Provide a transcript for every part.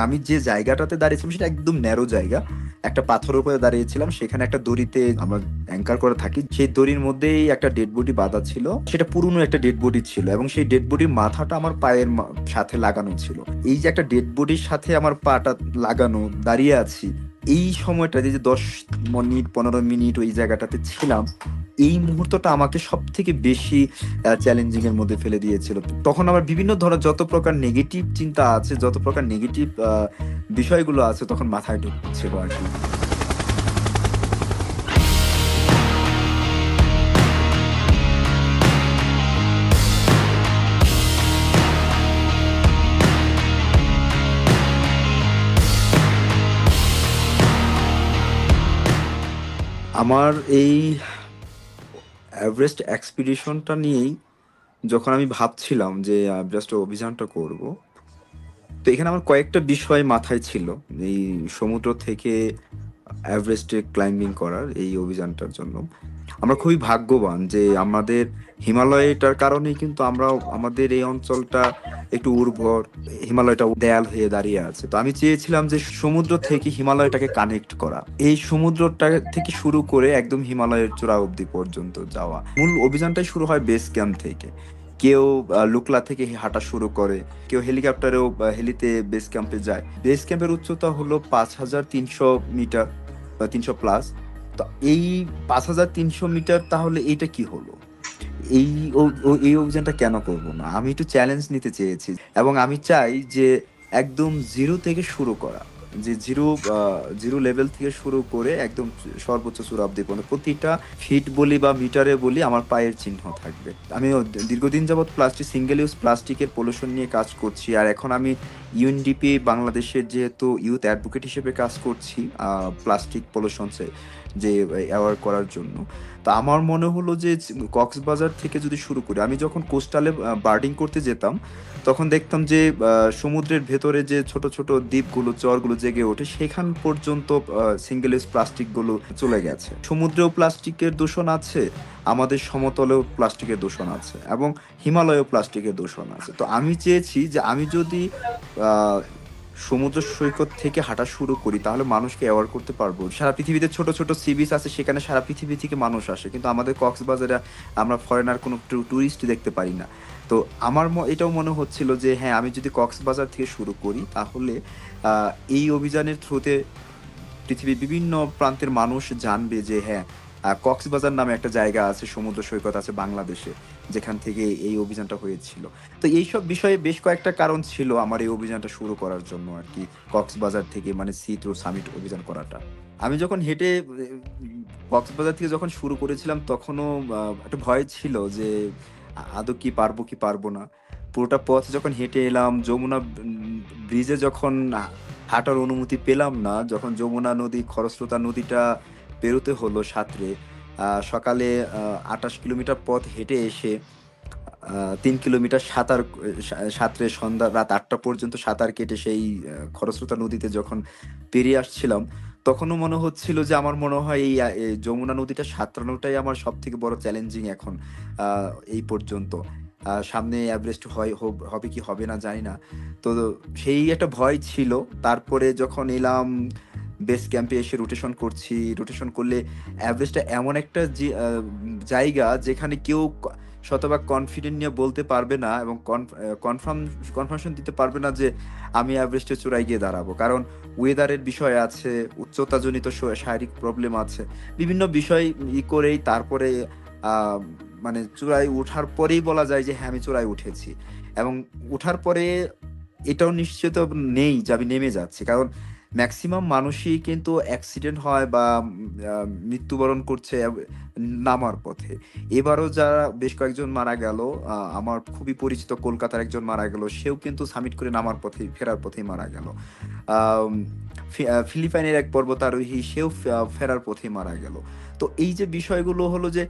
আমি যে জায়গাটাতে দাঁড়িয়েছিলাম সেটা একদম ন্যারো জায়গা। একটা পাথরের উপরে দাঁড়িয়েছিলাম, সেখানে একটা দড়িতে আমরা অ্যাঙ্কার করে থাকি, সেই দড়ির মধ্যেই একটা ডেড বডি বাঁধা ছিল। সেটা পুরনো একটা ডেড বডি ছিল এবং সেই ডেড বডির মাথাটা আমার পায়ের সাথে লাগানো ছিল। এই যে একটা ডেড বডির সাথে আমার পাটা লাগানো, দাঁড়িয়ে আছি, এই সময়টা যে 10 মিনিট 15 মিনিট ওই জায়গাটাতে ছিলাম, এই মুহূর্তটা আমাকে সব থেকে বেশি চ্যালেঞ্জিং এর মধ্যে ফেলে দিয়েছিল। তখন আমার বিভিন্ন ধরনের যত প্রকার নেগেটিভ চিন্তা আছে, যত প্রকার নেগেটিভ বিষয়গুলো আছে তখন মাথায় ঢুকছিল আর কি। আমার এই এভারেস্ট এক্সপিডিশনটা নিয়েই যখন আমি ভাবছিলাম যে এভারেস্ট অভিযানটা করব, তো এখানে আমার কয়েকটা বিষয় মাথায় ছিল এই সমুদ্র থেকে এভারেস্টে ক্লাইম্বিং করার এই অভিযানটার জন্য। আমরা খুবই ভাগ্যবান যে আমাদের হিমালয়টার কারণেই কিন্তু আমরা, আমাদের এই অঞ্চলটা একটু উর্বর, হিমালয়টা দেয়াল হয়ে দাঁড়িয়ে আছে। তো আমি চেয়েছিলাম যে সমুদ্র থেকে হিমালয়টাকে কানেক্ট করা, এই সমুদ্রটা থেকে শুরু করে একদম হিমালয়ের চূড়া অবধি পর্যন্ত যাওয়া। মূল অভিযানটাই শুরু হয় বেস ক্যাম্প থেকে। কেউ লুকলা থেকে হাঁটা শুরু করে, কেউ হেলিকপ্টারেও হেলিতে বেস ক্যাম্পে যায়। বেস ক্যাম্পের উচ্চতা হলো 5300 মিটার বা 300+। তো এই 5300 মিটার, তাহলে এইটা কি হলো? এই এই অভিযানটা কেন করব না? আমি একটু চ্যালেঞ্জ নিতে চেয়েছি এবং আমি চাই যে একদম জিরো থেকে শুরু করা, যে জিরো জিরো লেভেল থেকে শুরু করে একদম সর্বোচ্চ চূড়া অব্দি পর্যন্ত প্রতিটা ফিট বলি বা মিটারে বলি আমার পায়ের চিহ্ন থাকবে। আমি দীর্ঘদিন যাবৎ সিঙ্গেল ইউজ প্লাস্টিকের পলিউশন নিয়ে কাজ করছি, আর এখন আমি ইউএনডিপি বাংলাদেশের যেহেতু ইউথ অ্যাডভোকেট হিসেবে কাজ করছি প্লাস্টিক পলিউশনসে যে অ্যাওয়ার করার জন্য। তো আমার মনে হলো যে কক্সবাজার থেকে যদি শুরু করি, আমি যখন কোস্টালে বার্ডিং করতে যেতাম তখন দেখতাম যে সমুদ্রের ভেতরে যে ছোট ছোট দ্বীপগুলো, চরগুলো জেগে ওঠে, সেখান পর্যন্ত সিঙ্গেল ইউজ প্লাস্টিকগুলো চলে গেছে। সমুদ্রেও প্লাস্টিকের দূষণ আছে, আমাদের সমতলেও প্লাস্টিকের দূষণ আছে এবং হিমালয়েও প্লাস্টিকের দূষণ আছে। তো আমি চেয়েছি যে আমি যদি আহ, সমুদ্র সৈকত থেকে হাঁটা শুরু করি তাহলে মানুষকে অ্যাওয়ার করতে পারবো। সারা পৃথিবীতে ছোট ছোট সি বিচ আছে, সেখানে সারা পৃথিবী থেকে মানুষ আসে, কিন্তু আমাদের কক্সবাজারে আমরা ফরেনার কোনো ট্যুরিস্ট দেখতে পারি না। তো আমার এটাও মনে হচ্ছিল যে হ্যাঁ, আমি যদি কক্সবাজার থেকে শুরু করি তাহলে এই অভিযানের থ্রুতে পৃথিবীর বিভিন্ন প্রান্তের মানুষ জানবে যে হ্যাঁ, কক্সবাজার নামে একটা জায়গা আছে, সমুদ্র সৈকত আছে বাংলাদেশে, যেখান থেকে এই অভিযানটা হয়েছিল। তো এইসব বিষয়ে বেশ কয়েকটা কারণ ছিল আমার এই অভিযানটা শুরু করার জন্য আর কি, কক্সবাজার থেকে মানে সি থ্রু সামিট অভিযান করাটা। আমি যখন হেঁটে কক্সবাজার থেকে যখন শুরু করেছিলাম তখনও একটা ভয় ছিল যে আদৌ কি পারবো কি পারবো না। পুরোটা পথ যখন হেঁটে এলাম, যমুনা ব্রিজে যখন হাঁটার অনুমতি পেলাম না, যখন যমুনা নদী, খরস্রোতা নদীটা পেরোতে হলো সাঁতরে, সকালে 28 কিলোমিটার পথ হেঁটে এসে 3 কিলোমিটার সাঁতরে সন্ধ্যা রাত 8টা পর্যন্ত সাঁতার কেটে সেই খরস্রোতা নদীতে যখন পেরিয়ে আসছিলাম, তখনও মনে হচ্ছিল যে আমার মনে হয় এই যমুনা নদীটা সাঁতরানোটাই আমার সব থেকে বড় চ্যালেঞ্জিং এখন এই পর্যন্ত। সামনে এভারেস্ট হবে কি হবে না জানি না। তো সেই একটা ভয় ছিল। তারপরে যখন এলাম বেস ক্যাম্পে এসে রোটেশন করছি, রোটেশন করলে এভারেস্টটা এমন একটা জায়গা যেখানে কেউ শতভাগ কনফিডেন্ট নিয়ে বলতে পারবে না এবং কনফার্মেশন দিতে পারবে না যে আমি এভারেস্টের চূড়ায় গিয়ে দাঁড়াবো, কারণ ওয়েদারের বিষয় আছে, উচ্চতাজনিত শারীরিক প্রবলেম আছে, বিভিন্ন বিষয় করেই তারপরে আহ, মানে চূড়ায় ওঠার পরেই বলা যায় যে হ্যাঁ, আমি চূড়ায় উঠেছি। এবং ওঠার পরে এটাও নিশ্চিত নেই যে আমি নেমে যাচ্ছি, কারণ ম্যাক্সিমাম মানুষই কিন্তু অ্যাক্সিডেন্ট হয় বা মৃত্যুবরণ করছে নামার পথে। এবারও যারা বেশ কয়েকজন মারা গেল, আমার খুবই পরিচিত কলকাতার একজন মারা গেল, সেও কিন্তু সামিট করে নামার পথে, ফেরার পথেই মারা গেল। আম, ফিলিপাইনের এক পর্বতারোহী, সেও ফেরার পথে মারা গেল। তো এই যে বিষয়গুলো হলো যে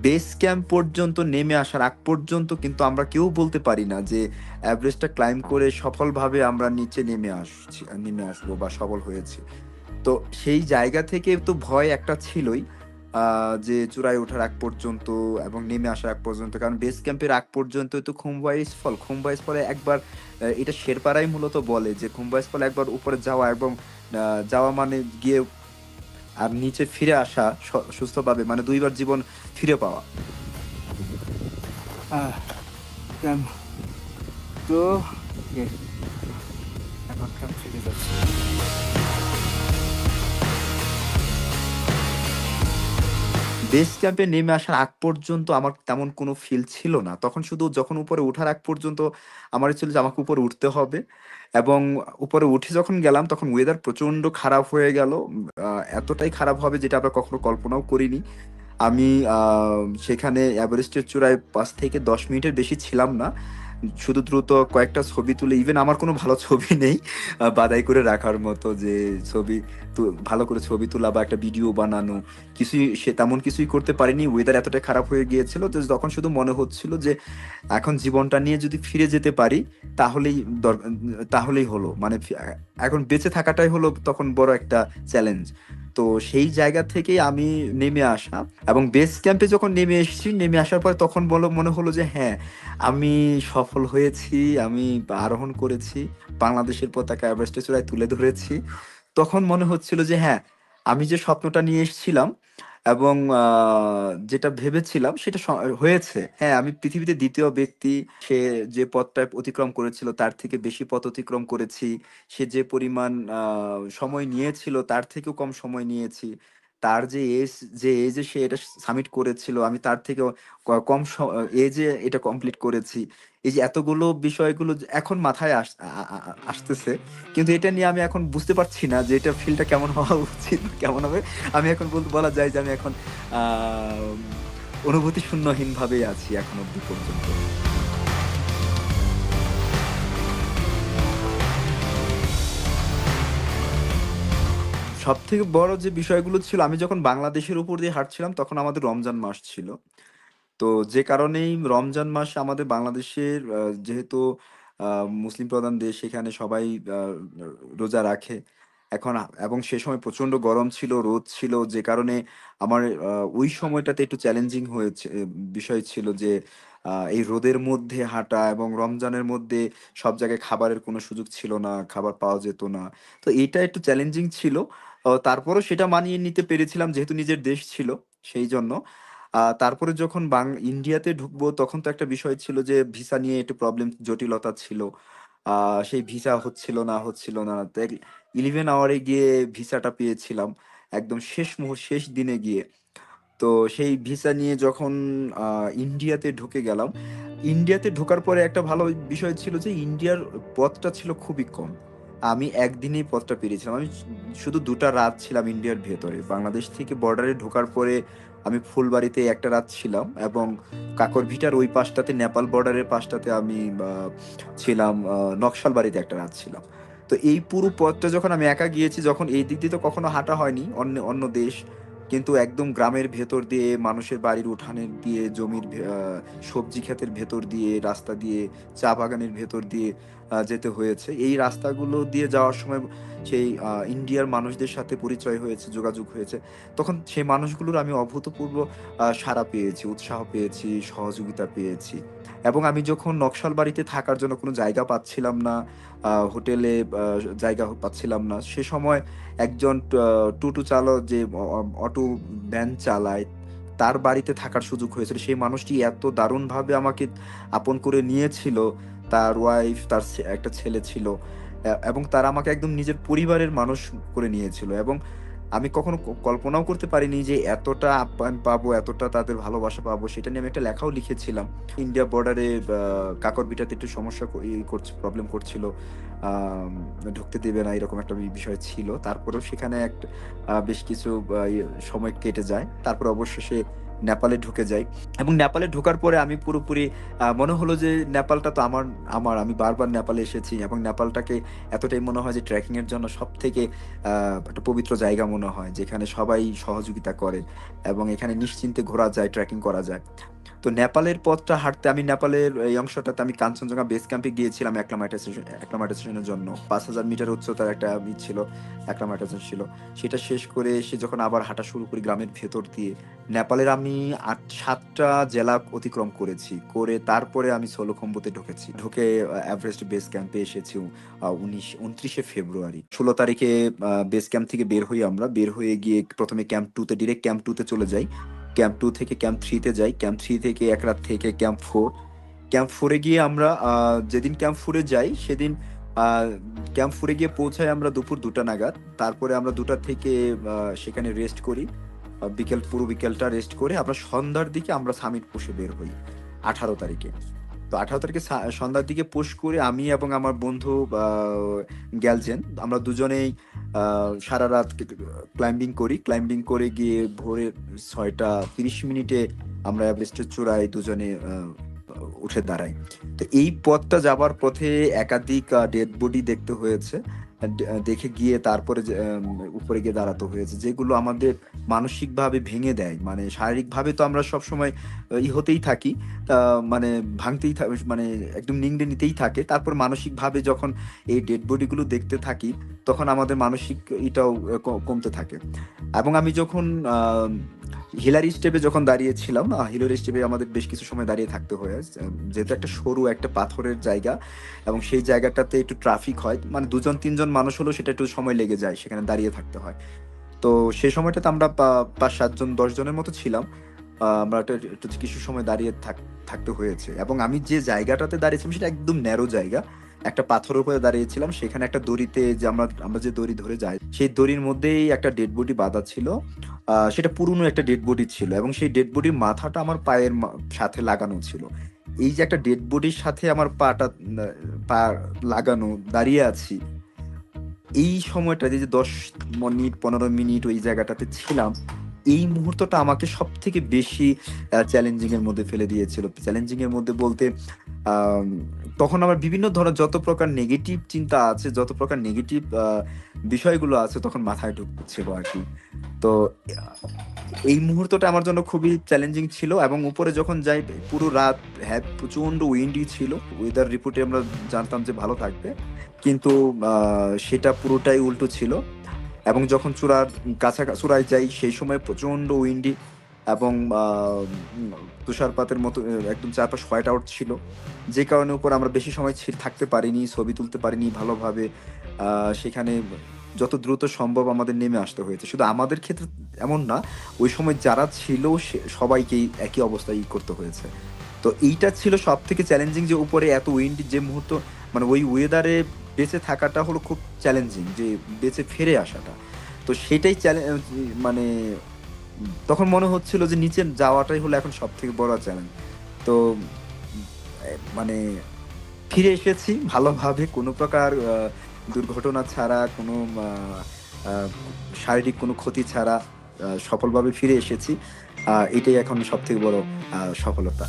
বেস ক্যাম্প পর্যন্ত নেমে আসার আগ পর্যন্ত কিন্তু আমরা কেউ বলতে পারি না যে এভারেস্টটা ক্লাইম্ব করে সফলভাবে আমরা নিচে নেমে আসবো বা সফল হয়েছি। তো সেই জায়গা থেকে তো ভয় একটা ছিলই। যে চূড়ায় ওঠার আগ পর্যন্ত এবং নেমে আসার আগ পর্যন্ত। কারণ বেস ক্যাম্পের আগ পর্যন্ত তো খুমবাইস ফল। খুমবাইস ফলে একবার এটা শেরপারাই মূলত বলে যে খুমবাইস ফলে একবার উপরে যাওয়া এবং যাওয়া মানে গিয়ে আর নিচে ফিরে আসা সুস্থভাবে, মানে ২ বার জীবন ফিরে পাওয়া। ক্যাম্প তো এখন ক্যাম্প ফিরে যাচ্ছে। বেস ক্যাম্পে নেমে আসার আগ পর্যন্ত আমার তেমন কোনো ফিল ছিল না। তখন শুধু যখন উপরে ওঠার আগ পর্যন্ত আমার ছিল যে আমাকে উপরে উঠতে হবে এবং উপরে উঠে যখন গেলাম তখন ওয়েদার প্রচন্ড খারাপ হয়ে গেল। এতটাই খারাপ হবে যেটা আমরা কখনো কল্পনাও করিনি। আমি সেখানে এভারেস্টের চূড়ায় ৫ থেকে ১০ মিনিটের বেশি ছিলাম না। শুধু দ্রুত কয়েকটা ছবি তুলে, ইভেন আমার কোনো ভালো ছবি নেই বাঁধাই করে রাখার মতো যে ছবি ভালো করে ছবি তোলা বা একটা ভিডিও বানানো, কিছুই তেমন কিছুই করতে পারিনি। ওয়েদার এতটাই খারাপ হয়ে গিয়েছিল যে তখন শুধু মনে হচ্ছিল যে এখন জীবনটা নিয়ে যদি ফিরে যেতে পারি তাহলেই তাহলেই হলো। মানে এখন বেঁচে থাকাটাই হলো তখন বড় একটা চ্যালেঞ্জ। তো সেই জায়গা থেকেই আমি নেমে আসা এবং বেস ক্যাম্পে যখন নেমে এসেছি, নেমে আসার পর তখন মনে হলো যে হ্যাঁ, আমি সফল হয়েছি, আমি আরোহণ করেছি, বাংলাদেশের পতাকা এভারেস্টের চূড়ায় তুলে ধরেছি। তখন মনে হচ্ছিল যে হ্যাঁ, আমি যে স্বপ্নটা নিয়ে এসেছিলাম এবং যেটা ভেবেছিলাম সেটা হয়েছে। হ্যাঁ, আমি পৃথিবীতে ২য় ব্যক্তি। সে যে পথটা অতিক্রম করেছিল তার থেকে বেশি পথ অতিক্রম করেছি। সে যে পরিমাণ সময় নিয়েছিল তার থেকেও কম সময় নিয়েছি। তার যে এজে সে এটা সাবমিট করেছিল, আমি তার থেকেও কম এজে এটা কমপ্লিট করেছি। এই যে এতগুলো বিষয়গুলো এখন মাথায় আসতেছে। কিন্তু এটা নিয়ে আমি এখন বুঝতে পারছি না যে এটা ফিলটা কেমন হওয়া উচিত, কেমন হবে। আমি এখন বলা যায় যে আমি এখন অনুভূতি শূন্যহীন ভাবেই আছি এখন অব্দি পর্যন্ত। সবথেকে বড় যে বিষয়গুলো ছিল, আমি যখন বাংলাদেশের উপর দিয়ে হাঁটছিলাম তখন আমাদের রমজান মাস ছিল। তো যে কারণেই রমজান মাসে আমাদের বাংলাদেশের যেহেতু মুসলিম প্রধান দেশ, সেখানে সবাই রোজা রাখে। এখন এবং সে সময় প্রচণ্ড গরম ছিল, রোদ ছিল, যে কারণে আমার ওই সময়টাতে একটু চ্যালেঞ্জিং হয়েছে। বিষয় ছিল যে এই রোদের মধ্যে হাঁটা এবং রমজানের মধ্যে সব জায়গায় খাবারের কোনো সুযোগ ছিল না, খাবার পাওয়া যেত না। তো এইটা একটু চ্যালেঞ্জিং ছিল। তারপরেও সেটা মানিয়ে নিতে পেরেছিলাম যেহেতু নিজের দেশ ছিল সেই জন্য। তারপরে যখন ইন্ডিয়াতে ঢুকবো তখন তো একটা বিষয় ছিল যে ভিসা নিয়ে একটু প্রবলেম, জটিলতা ছিল। সেই ভিসা হচ্ছিল না। তো 11 আওয়ারে গিয়ে ভিসাটা পেয়েছিলাম একদম শেষ দিনে গিয়ে। তো সেই ভিসা নিয়ে যখন ইন্ডিয়াতে ঢুকে গেলাম, ইন্ডিয়াতে ঢোকার পরে একটা ভালো বিষয় ছিল যে ইন্ডিয়ার পথটা ছিল খুবই কম। আমি একদিনেই পথটা পেরিয়েছিলাম। আমি শুধু ২টা রাত ছিলাম ইন্ডিয়ার ভেতরে। বাংলাদেশ থেকে বর্ডারে ঢোকার পরে আমি ফুলবাড়িতে একটা রাত ছিলাম এবং কাকরভিটার ওই পাশটাতে নেপাল বর্ডারের পাশটাতে আমি ছিলাম, নকশালবাড়িতে একটা রাত ছিলাম। তো এই পুরো পথটা যখন আমি একা গিয়েছি, যখন এই দিক দিয়ে তো কখনো হাঁটা হয়নি, অন্য অন্য দেশ। কিন্তু একদম গ্রামের ভেতর দিয়ে, মানুষের বাড়ির উঠানের দিয়ে, জমির সবজি ক্ষেতের ভেতর দিয়ে, রাস্তা দিয়ে, চা বাগানের ভেতর দিয়ে যেতে হয়েছে। এই রাস্তাগুলো দিয়ে যাওয়ার সময় সেই ইন্ডিয়ার মানুষদের সাথে পরিচয় হয়েছে, যোগাযোগ হয়েছে। তখন সেই মানুষগুলোর আমি অভূতপূর্ব সাড়া পেয়েছি, উৎসাহ পেয়েছি, সহযোগিতা পেয়েছি। এবং আমি যখন নকশালবাড়িতে থাকার জন্য কোনো জায়গা পাচ্ছিলাম না, হোটেলে জায়গা পাচ্ছিলাম না, সে সময় একজন টোটো চালক যে অটো ভ্যান চালায়, তার বাড়িতে থাকার সুযোগ হয়েছিল। সেই মানুষটি এত দারুণভাবে আমাকে আপন করে নিয়েছিল। তার ওয়াইফ, তার একটা ছেলে ছিল এবং তারা আমাকে একদম নিজের পরিবারের মানুষ করে নিয়েছিল। এবং আমি কখনো কল্পনাও করতে পারিনি যে এতটা আপ্যায়ন পাবো, এতটা তাদের ভালোবাসা পাবো। সেটা নিয়ে আমি একটা লেখাও লিখেছিলাম। ইন্ডিয়া বর্ডারে কাকরবিটাতে একটু সমস্যা প্রবলেম করছিল। ঢুকতে দেবে না এরকম একটা বিষয় ছিল। তারপরেও সেখানে একটা বেশ কিছু সময় কেটে যায়। তারপরে অবশেষে নেপালে ঢুকে যাই। এবং নেপালে ঢোকার পরে আমি পুরোপুরি মনে হলো যে নেপালটা তো আমার আমার আমি বারবার নেপালে এসেছি এবং নেপালটাকে এতটাই মনে হয় যে ট্রেকিং এর জন্য সবথেকে একটা পবিত্র জায়গা মনে হয়, যেখানে সবাই সহযোগিতা করে এবং এখানে নিশ্চিন্তে ঘোরা যায়, ট্রেকিং করা যায়। তো নেপালের পথটা হাঁটতে আমি নেপালের এই অংশটাতে আমি কাঞ্চনজঙ্ঘা বেস ক্যাম্পে গিয়েছিলাম অ্যাক্লামাটাইজেশনের জন্য। 5,000 মিটার উচ্চতার একটা ছিল, অ্যাক্লামাটাইজেশন ছিল। সেটা শেষ করে এসে যখন আবার হাঁটা শুরু করি গ্রামের ভেতর দিয়ে, নেপালের আমি 7টা জেলা অতিক্রম করেছি, করে তারপরে আমি সোলোখম্বুতে ঢুকেছি। ঢুকে এভারেস্ট বেস ক্যাম্পে এসেছি 29শে ফেব্রুয়ারি। 16 তারিখে বেস ক্যাম্প থেকে বের হই। আমরা বের হয়ে গিয়ে প্রথমে ক্যাম্প 2তে, ডিরেক্ট ক্যাম্প 2তে চলে যাই। ক্যাম্প 2 থেকে ক্যাম্প 3তে যাই। ক্যাম্প 3 থেকে এক রাত থেকে ক্যাম্প 4। ক্যাম্প 4-এ গিয়ে আমরা যেদিন ক্যাম্প 4-এ যাই সেদিন ক্যাম্প 4-এ গিয়ে পৌঁছাই আমরা দুপুর 2টা নাগাদ। তারপরে আমরা 2টা থেকে সেখানে রেস্ট করি। পুরো বিকেলটা রেস্ট করে আমরা সন্ধ্যার দিকে আমরা সামিট পুষে বের হই 18 তারিখে। তো 18 তারিখে সন্ধ্যার দিকে পুশ করে আমি এবং আমার বন্ধু গ্যালজেন, আমরা দুজনেই সারা রাত ক্লাইম্বিং করে গিয়ে ভোরে 6টা 30 মিনিটে আমরা এভারেস্টের চূড়ায় দুজনে উঠে দাঁড়াই। তো এই পথটা যাবার পথে একাধিক ডেড বডি দেখতে হয়েছে। দেখে গিয়ে তারপরে উপরে গিয়ে দাঁড়াতে হয়েছে, যেগুলো আমাদের মানসিকভাবে ভেঙে দেয়। মানে শারীরিকভাবে তো আমরা সবসময় হতেই থাকি, মানে মানে একদম নিংড়ে নিতেই থাকে। তারপর মানসিকভাবে যখন এই ডেড বডিগুলো দেখতে থাকি তখন আমাদের মানসিক এটাও কমতে থাকে। এবং আমি যখন হিলারি স্টেপে যখন দাঁড়িয়েছিলাম, হিলারি স্টেপে আমাদের বেশ কিছু সময় দাঁড়িয়ে থাকতে হয়, যেহেতু একটা সরু একটা পাথরের জায়গা এবং সেই জায়গাটাতে একটু ট্রাফিক হয়, মানে 2-3 জন মানুষ হলেও সেটা একটু সময় লেগে যায়, সেখানে দাঁড়িয়ে থাকতে হয়। তো সেই সময়টাতে আমরা 5-7 জন 10 জনের মতো ছিলাম। আমরা একটু কিছু সময় দাঁড়িয়ে থাকতে হয়েছে। এবং আমি যে জায়গাটাতে দাঁড়িয়েছিলাম সেটা একদম ন্যারো জায়গা, একটা পাথরের উপরে দাঁড়িয়েছিলাম। সেখানে একটা দড়িতে, যে আমরা যে দড়ি ধরে যাই, সেই দড়ির মধ্যেই একটা ডেড বডি বাঁধা ছিল। সেটা পুরনো একটা ডেড বডি ছিল এবং সেই ডেড বডির মাথাটা আমার পায়ের সাথে লাগানো ছিল। এই যে একটা ডেড বডির সাথে আমার পা লাগানো দাঁড়িয়ে আছি, এই সময়টা যে 10 মিনিট 15 মিনিট ওই জায়গাটাতে ছিলাম, এই মুহূর্তটা আমাকে সব থেকে বেশি চ্যালেঞ্জিং এর মধ্যে ফেলে দিয়েছিল। চ্যালেঞ্জিং এর মধ্যে বলতে আম, তখন আমার বিভিন্ন ধরনের যত প্রকার নেগেটিভ চিন্তা আছে, যত প্রকার নেগেটিভ বিষয়গুলো আছে তখন মাথায় ঢুকছিল আর কি। তো এই মুহূর্তটা আমার জন্য খুবই চ্যালেঞ্জিং ছিল। এবং উপরে যখন যাই পুরো রাত, হ্যাঁ প্রচন্ড উইন্ডি ছিল। ওয়েদার রিপোর্টে আমরা জানতাম যে ভালো থাকবে, কিন্তু সেটা পুরোটাই উল্টো ছিল। এবং যখন চূড়ায় যাই সেই সময় প্রচন্ড উইন্ডি এবং তুষারপাতের মতো একদম চারপাশ হোয়াইট আউট ছিল, যে কারণে উপর আমরা বেশি সময় থাকতে পারিনি, ছবি তুলতে পারিনি ভালোভাবে। সেখানে যত দ্রুত সম্ভব আমাদের নেমে আসতে হয়েছে। শুধু আমাদের ক্ষেত্রে এমন না, ওই সময় যারা ছিল সবাইকেই একই অবস্থায় করতে হয়েছে। তো এইটা ছিল সব থেকে চ্যালেঞ্জিং, যে উপরে এত উইন্ড, যে মুহূর্ত মানে ওই ওয়েদারে বেঁচে থাকাটা হলো খুব চ্যালেঞ্জিং, যে বেঁচে ফিরে আসাটা। তো সেটাই মানে তখন মনে হচ্ছিল যে নিচে যাওয়াটাই হলো এখন সব থেকে বড় চ্যালেঞ্জ। তো মানে ফিরে এসেছি ভালোভাবে, কোনো প্রকার দুর্ঘটনা ছাড়া, কোনো আহ, শারীরিক কোনো ক্ষতি ছাড়া সফলভাবে ফিরে এসেছি। এটাই এখন সব থেকে বড় সফলতা।